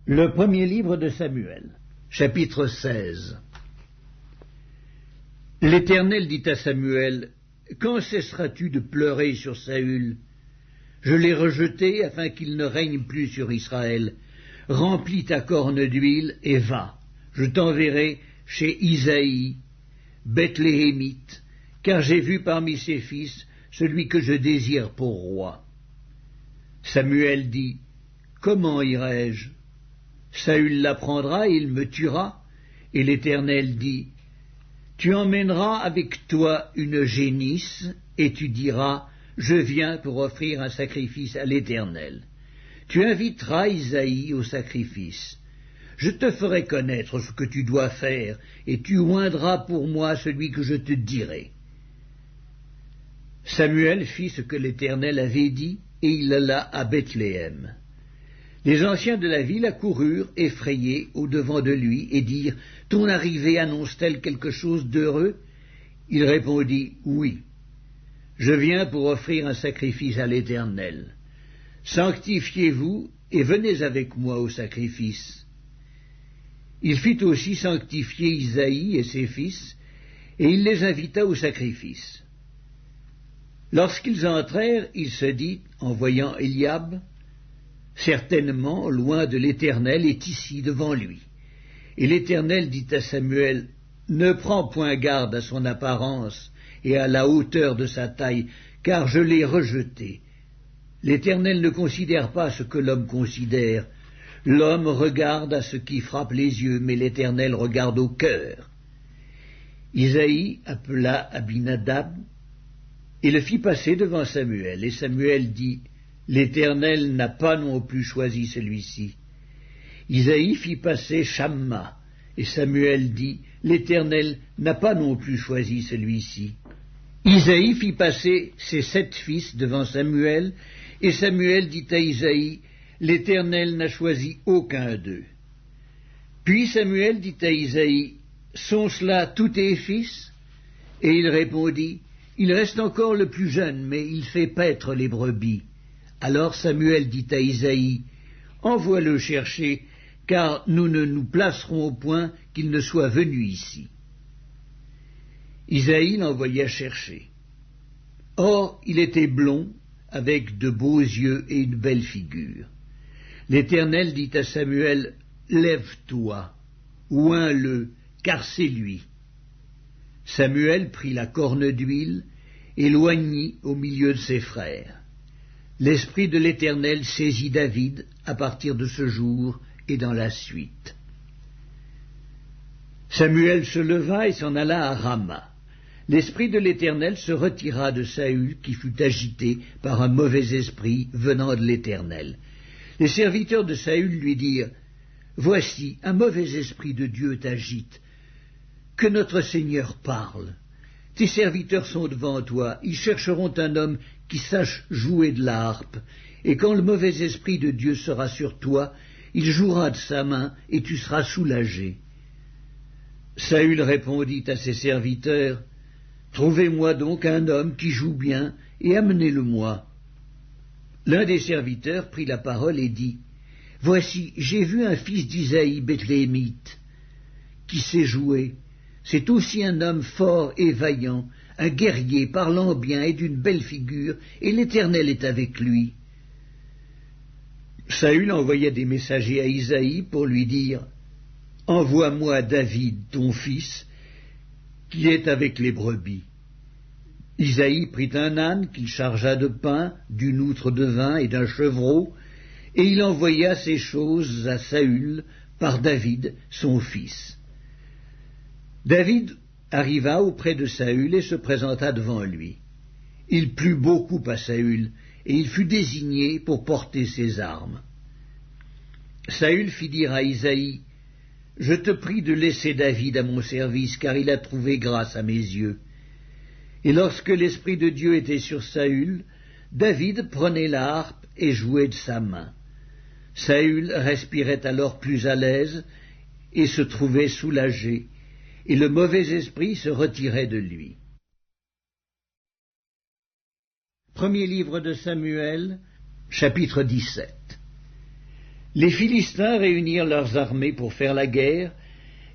Le premier livre de Samuel, chapitre 16. L'Éternel dit à Samuel, « Quand cesseras-tu de pleurer sur Saül? Je l'ai rejeté afin qu'il ne règne plus sur Israël. Remplis ta corne d'huile et va. Je t'enverrai chez Isaïe, Bethléemite, car j'ai vu parmi ses fils celui que je désire pour roi. » Samuel dit, « Comment irai-je? Saül l'apprendra et il me tuera. » Et l'Éternel dit, « Tu emmèneras avec toi une génisse, et tu diras, je viens pour offrir un sacrifice à l'Éternel. Tu inviteras Isaïe au sacrifice. Je te ferai connaître ce que tu dois faire, et tu oindras pour moi celui que je te dirai. » Samuel fit ce que l'Éternel avait dit, et il alla à Bethléem. Les anciens de la ville accoururent, effrayés, au-devant de lui, et dirent, « Ton arrivée annonce-t-elle quelque chose d'heureux? » Il répondit, « Oui. Je viens pour offrir un sacrifice à l'Éternel. Sanctifiez-vous et venez avec moi au sacrifice. » Il fit aussi sanctifier Isaïe et ses fils, et il les invita au sacrifice. Lorsqu'ils entrèrent, il se dit, en voyant Éliab, « Certainement, loin de l'Éternel est ici devant lui. » Et l'Éternel dit à Samuel, « Ne prends point garde à son apparence et à la hauteur de sa taille, car je l'ai rejeté. L'Éternel ne considère pas ce que l'homme considère. L'homme regarde à ce qui frappe les yeux, mais l'Éternel regarde au cœur. » Isaïe appela Abinadab et le fit passer devant Samuel. Et Samuel dit, « L'Éternel n'a pas non plus choisi celui-ci. » Isaïe fit passer Shamma, et Samuel dit, « L'Éternel n'a pas non plus choisi celui-ci. » Isaïe fit passer ses 7 fils devant Samuel, et Samuel dit à Isaïe, « L'Éternel n'a choisi aucun d'eux. » Puis Samuel dit à Isaïe, « Sont cela tous tes fils? » Et il répondit, « Il reste encore le plus jeune, mais il fait paître les brebis. » Alors Samuel dit à Isaïe, « Envoie-le chercher, car nous ne nous placerons au point qu'il ne soit venu ici. » Isaïe l'envoya chercher. Or, il était blond, avec de beaux yeux et une belle figure. L'Éternel dit à Samuel, « Lève-toi, oins-le, car c'est lui. » Samuel prit la corne d'huile et l'oignit au milieu de ses frères. L'Esprit de l'Éternel saisit David à partir de ce jour et dans la suite. Samuel se leva et s'en alla à Rama. L'Esprit de l'Éternel se retira de Saül, qui fut agité par un mauvais esprit venant de l'Éternel. Les serviteurs de Saül lui dirent, « Voici, un mauvais esprit de Dieu t'agite. Que notre Seigneur parle. Tes serviteurs sont devant toi, ils chercheront un homme qui sache jouer de la harpe, et quand le mauvais esprit de Dieu sera sur toi, il jouera de sa main, et tu seras soulagé. » Saül répondit à ses serviteurs, « Trouvez-moi donc un homme qui joue bien, et amenez-le-moi. » L'un des serviteurs prit la parole et dit, « Voici, j'ai vu un fils d'Isaïe Bethléemite, qui sait jouer. C'est aussi un homme fort et vaillant, un guerrier parlant bien et d'une belle figure, et l'Éternel est avec lui. » Saül envoya des messagers à Isaïe pour lui dire, « Envoie-moi David, ton fils, qui est avec les brebis. » Isaïe prit un âne qu'il chargea de pain, d'une outre de vin et d'un chevreau, et il envoya ces choses à Saül par David, son fils. David arriva auprès de Saül et se présenta devant lui. Il plut beaucoup à Saül, et il fut désigné pour porter ses armes. Saül fit dire à Isaïe, « Je te prie de laisser David à mon service, car il a trouvé grâce à mes yeux. » Et lorsque l'Esprit de Dieu était sur Saül, David prenait la harpe et jouait de sa main. Saül respirait alors plus à l'aise et se trouvait soulagé, et le mauvais esprit se retirait de lui. Premier livre de Samuel, chapitre 17. Les Philistins réunirent leurs armées pour faire la guerre,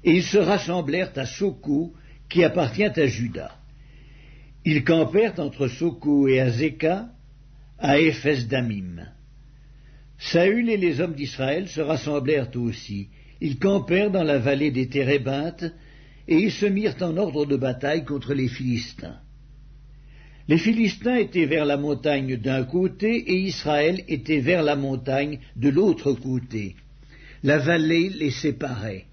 et ils se rassemblèrent à Soko, qui appartient à Juda. Ils campèrent entre Soko et Azéka, à Éphes-Damim. Saül et les hommes d'Israël se rassemblèrent aussi. Ils campèrent dans la vallée des Térébintes, et ils se mirent en ordre de bataille contre les Philistins. Les Philistins étaient vers la montagne d'un côté, et Israël était vers la montagne de l'autre côté. La vallée les séparait.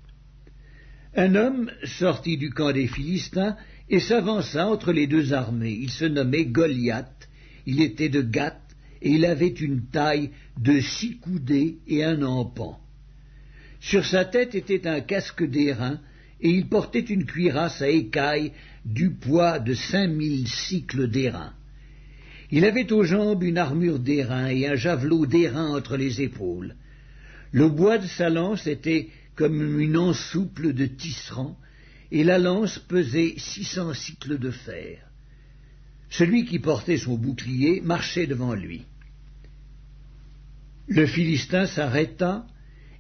Un homme sortit du camp des Philistins et s'avança entre les deux armées. Il se nommait Goliath, il était de Gath, et il avait une taille de 6 coudées et un empan. Sur sa tête était un casque d'airain, et il portait une cuirasse à écailles du poids de 5000 cycles d'airain. Il avait aux jambes une armure d'airain et un javelot d'airain entre les épaules. Le bois de sa lance était comme une anse souple de tisserand, et la lance pesait 600 cycles de fer. Celui qui portait son bouclier marchait devant lui. Le Philistin s'arrêta,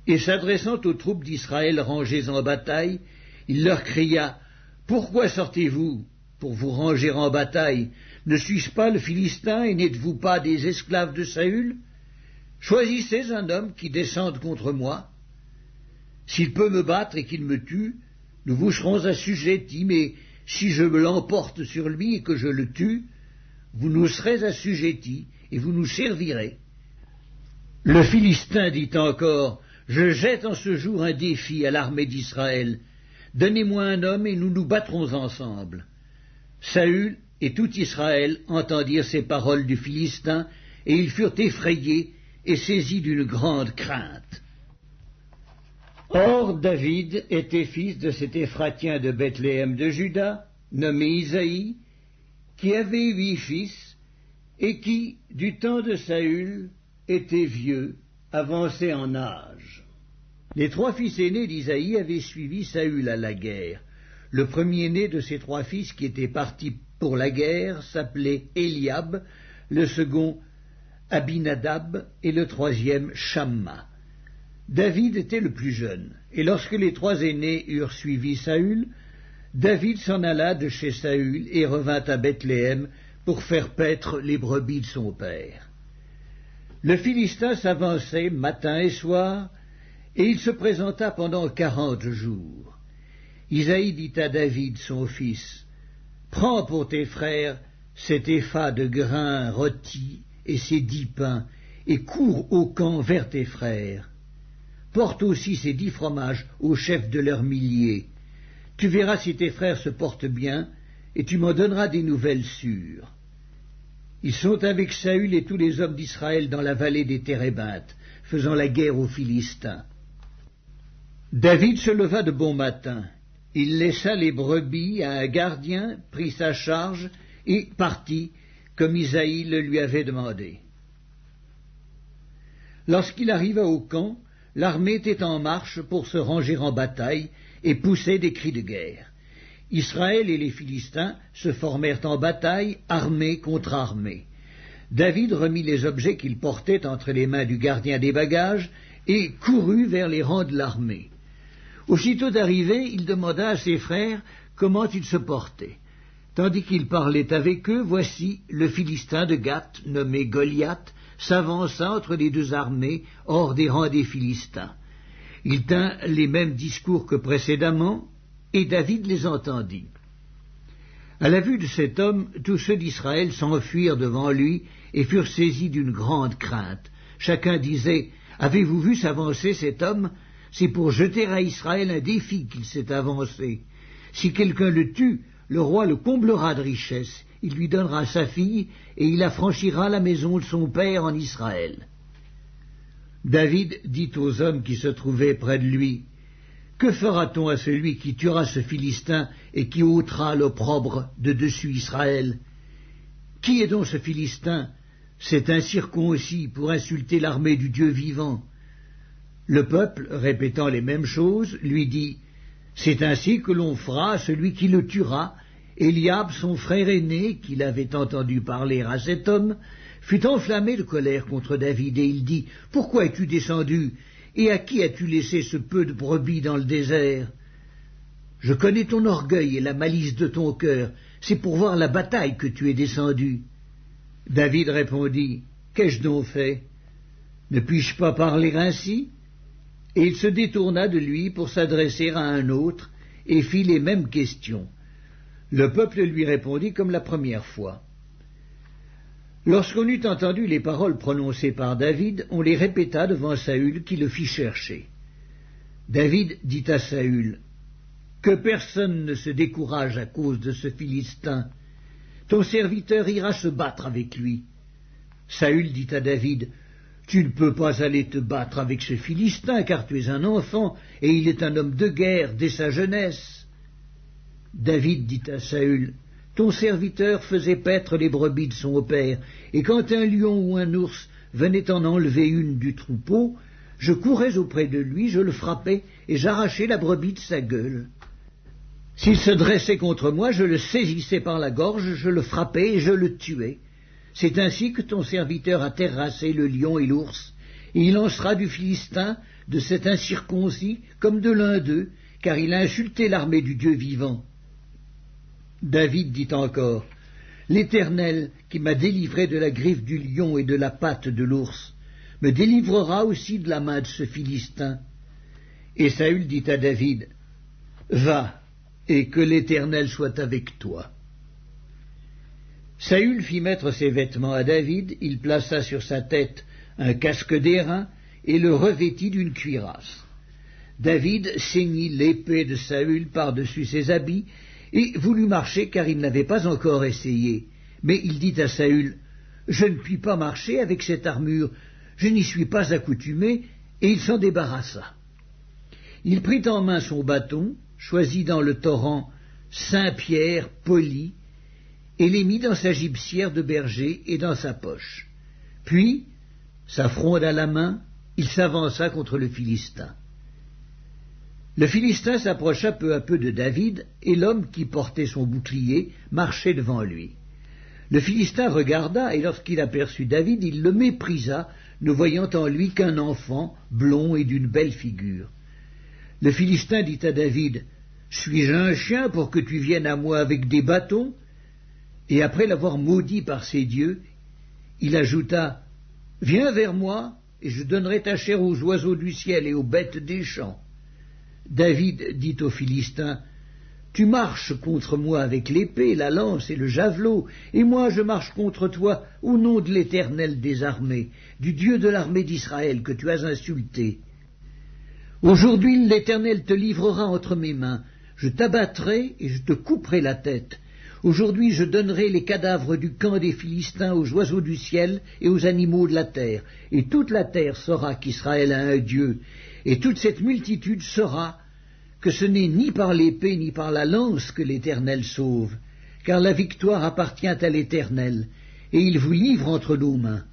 et s'adressant aux troupes d'Israël rangées en bataille, il leur cria « Pourquoi sortez-vous pour vous ranger en bataille? Ne suis-je pas le Philistin et n'êtes-vous pas des esclaves de Saül? Choisissez un homme qui descende contre moi. S'il peut me battre et qu'il me tue, nous vous serons assujettis, mais si je l'emporte sur lui et que je le tue, vous nous serez assujettis et vous nous servirez. » Le Philistin dit encore « Je jette en ce jour un défi à l'armée d'Israël. Donnez-moi un homme et nous nous battrons ensemble. » Saül et tout Israël entendirent ces paroles du Philistin, et ils furent effrayés et saisis d'une grande crainte. Or David était fils de cet Éphratien de Bethléem de Juda, nommé Isaïe, qui avait 8 fils, et qui, du temps de Saül, était vieux, avancé en âge. Les 3 fils aînés d'Isaïe avaient suivi Saül à la guerre. Le premier-né de ces 3 fils qui étaient partis pour la guerre s'appelait Eliab, le second Abinadab et le troisième Shamma. David était le plus jeune, et lorsque les 3 aînés eurent suivi Saül, David s'en alla de chez Saül et revint à Bethléem pour faire paître les brebis de son père. Le Philistin s'avançait matin et soir, et il se présenta pendant 40 jours. Isaïe dit à David, son fils, « Prends pour tes frères cet épha de grains rôtis et ces 10 pains, et cours au camp vers tes frères. Porte aussi ces 10 fromages au chef de leurs milliers. Tu verras si tes frères se portent bien, et tu m'en donneras des nouvelles sûres. » Ils sont avec Saül et tous les hommes d'Israël dans la vallée des Térébintes, faisant la guerre aux Philistins. David se leva de bon matin. Il laissa les brebis à un gardien, prit sa charge et partit, comme Isaïe le lui avait demandé. Lorsqu'il arriva au camp, l'armée était en marche pour se ranger en bataille et poussait des cris de guerre. Israël et les Philistins se formèrent en bataille, armée contre armée. David remit les objets qu'il portait entre les mains du gardien des bagages et courut vers les rangs de l'armée. Aussitôt arrivé, il demanda à ses frères comment ils se portaient. Tandis qu'il parlait avec eux, voici le Philistin de Gath, nommé Goliath, s'avança entre les 2 armées hors des rangs des Philistins. Il tint les mêmes discours que précédemment, et David les entendit. À la vue de cet homme, tous ceux d'Israël s'enfuirent devant lui et furent saisis d'une grande crainte. Chacun disait « Avez-vous vu s'avancer cet homme? C'est pour jeter à Israël un défi qu'il s'est avancé. Si quelqu'un le tue, le roi le comblera de richesses, il lui donnera sa fille, et il affranchira la maison de son père en Israël. » David dit aux hommes qui se trouvaient près de lui, « Que fera-t-on à celui qui tuera ce Philistin et qui ôtera l'opprobre de dessus Israël? Qui est donc ce Philistin? C'est incirconcis pour insulter l'armée du Dieu vivant. » Le peuple, répétant les mêmes choses, lui dit, « C'est ainsi que l'on fera à celui qui le tuera. » Eliab, son frère aîné, qu'il avait entendu parler à cet homme, fut enflammé de colère contre David, et il dit, « Pourquoi es-tu descendu? Et à qui as-tu laissé ce peu de brebis dans le désert? Je connais ton orgueil et la malice de ton cœur, c'est pour voir la bataille que tu es descendu. David répondit, qu'ai-je donc fait? Ne puis-je pas parler ainsi? Et il se détourna de lui pour s'adresser à un autre, et fit les mêmes questions. Le peuple lui répondit comme la première fois. Lorsqu'on eut entendu les paroles prononcées par David, on les répéta devant Saül qui le fit chercher. David dit à Saül, « Que personne ne se décourage à cause de ce Philistin. Ton serviteur ira se battre avec lui. » Saül dit à David, « Tu ne peux pas aller te battre avec ce Philistin, car tu es un enfant, et il est un homme de guerre dès sa jeunesse. » David dit à Saül, « Ton serviteur faisait paître les brebis de son père, et quand un lion ou un ours venait en enlever une du troupeau, je courais auprès de lui, je le frappais, et j'arrachais la brebis de sa gueule. S'il se dressait contre moi, je le saisissais par la gorge, je le frappais et je le tuais. C'est ainsi que ton serviteur a terrassé le lion et l'ours, et il en sera du Philistin, de cet incirconcis, comme de l'un d'eux, car il a insulté l'armée du Dieu vivant. » David dit encore, « L'Éternel, qui m'a délivré de la griffe du lion et de la patte de l'ours, me délivrera aussi de la main de ce Philistin. » Et Saül dit à David, « Va, et que l'Éternel soit avec toi. » Saül fit mettre ses vêtements à David, il plaça sur sa tête un casque d'airain et le revêtit d'une cuirasse. David ceignit l'épée de Saül par-dessus ses habits et voulut marcher car il n'avait pas encore essayé. Mais il dit à Saül, « Je ne puis pas marcher avec cette armure, je n'y suis pas accoutumé, et il s'en débarrassa. Il prit en main son bâton, choisit dans le torrent 5 pierres polies, et les mit dans sa gibecière de berger et dans sa poche. Puis, sa fronde à la main, il s'avança contre le Philistin. Le Philistin s'approcha peu à peu de David, et l'homme qui portait son bouclier marchait devant lui. Le Philistin regarda, et lorsqu'il aperçut David, il le méprisa, ne voyant en lui qu'un enfant, blond et d'une belle figure. Le Philistin dit à David, « Suis-je un chien pour que tu viennes à moi avec des bâtons ?» Et après l'avoir maudit par ses dieux, il ajouta, « Viens vers moi, et je donnerai ta chair aux oiseaux du ciel et aux bêtes des champs. » David dit aux Philistins, « Tu marches contre moi avec l'épée, la lance et le javelot, et moi je marche contre toi au nom de l'Éternel des armées, du Dieu de l'armée d'Israël que tu as insulté. Aujourd'hui l'Éternel te livrera entre mes mains, je t'abattrai et je te couperai la tête. Aujourd'hui je donnerai les cadavres du camp des Philistins aux oiseaux du ciel et aux animaux de la terre, et toute la terre saura qu'Israël a un Dieu, et toute cette multitude saura que ce n'est ni par l'épée ni par la lance que l'Éternel sauve, car la victoire appartient à l'Éternel, et il vous livre entre nos mains. »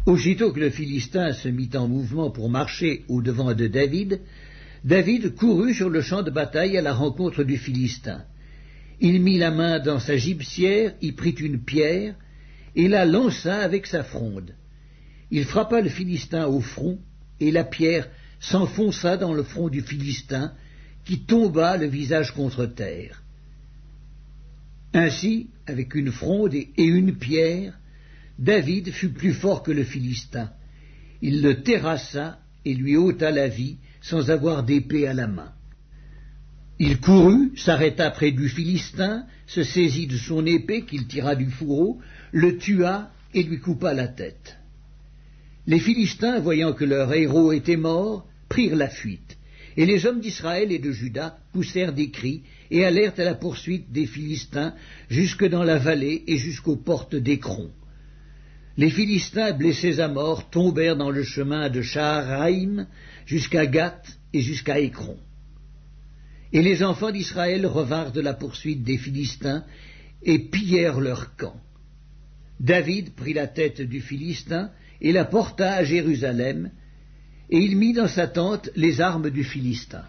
Aussitôt que le Philistin se mit en mouvement pour marcher au-devant de David, David courut sur le champ de bataille à la rencontre du Philistin. Il mit la main dans sa gibecière, y prit une pierre, et la lança avec sa fronde. Il frappa le Philistin au front, et la pierre s'enfonça dans le front du Philistin, qui tomba le visage contre terre. Ainsi, avec une fronde et une pierre, David fut plus fort que le Philistin. Il le terrassa et lui ôta la vie, sans avoir d'épée à la main. Il courut, s'arrêta près du Philistin, se saisit de son épée qu'il tira du fourreau, le tua et lui coupa la tête. Les Philistins, voyant que leur héros était mort, prirent la fuite, et les hommes d'Israël et de Juda poussèrent des cris et allèrent à la poursuite des Philistins jusque dans la vallée et jusqu'aux portes d'Écron. Les Philistins, blessés à mort, tombèrent dans le chemin de Shaharaïm jusqu'à Gath et jusqu'à Écron. Et les enfants d'Israël revinrent de la poursuite des Philistins et pillèrent leur camp. David prit la tête du Philistin et la porta à Jérusalem, et il mit dans sa tente les armes du Philistin.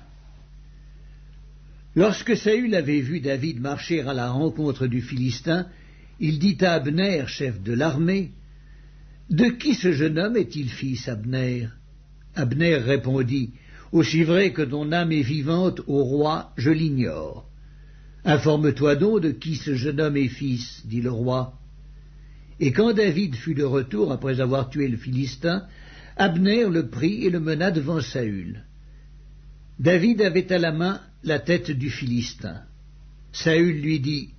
Lorsque Saül avait vu David marcher à la rencontre du Philistin, il dit à Abner, chef de l'armée, « De qui ce jeune homme est-il fils, Abner » Abner répondit, Aussi vrai que ton âme est vivante, ô roi, je l'ignore. Informe-toi donc de qui ce jeune homme est fils, dit le roi. Et quand David fut de retour après avoir tué le Philistin, Abner le prit et le mena devant Saül. David avait à la main la tête du Philistin. Saül lui dit,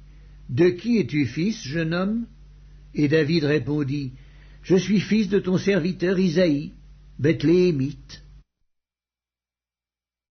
De qui es-tu fils, jeune homme? Et David répondit, Je suis fils de ton serviteur Isaïe, Bethléemite.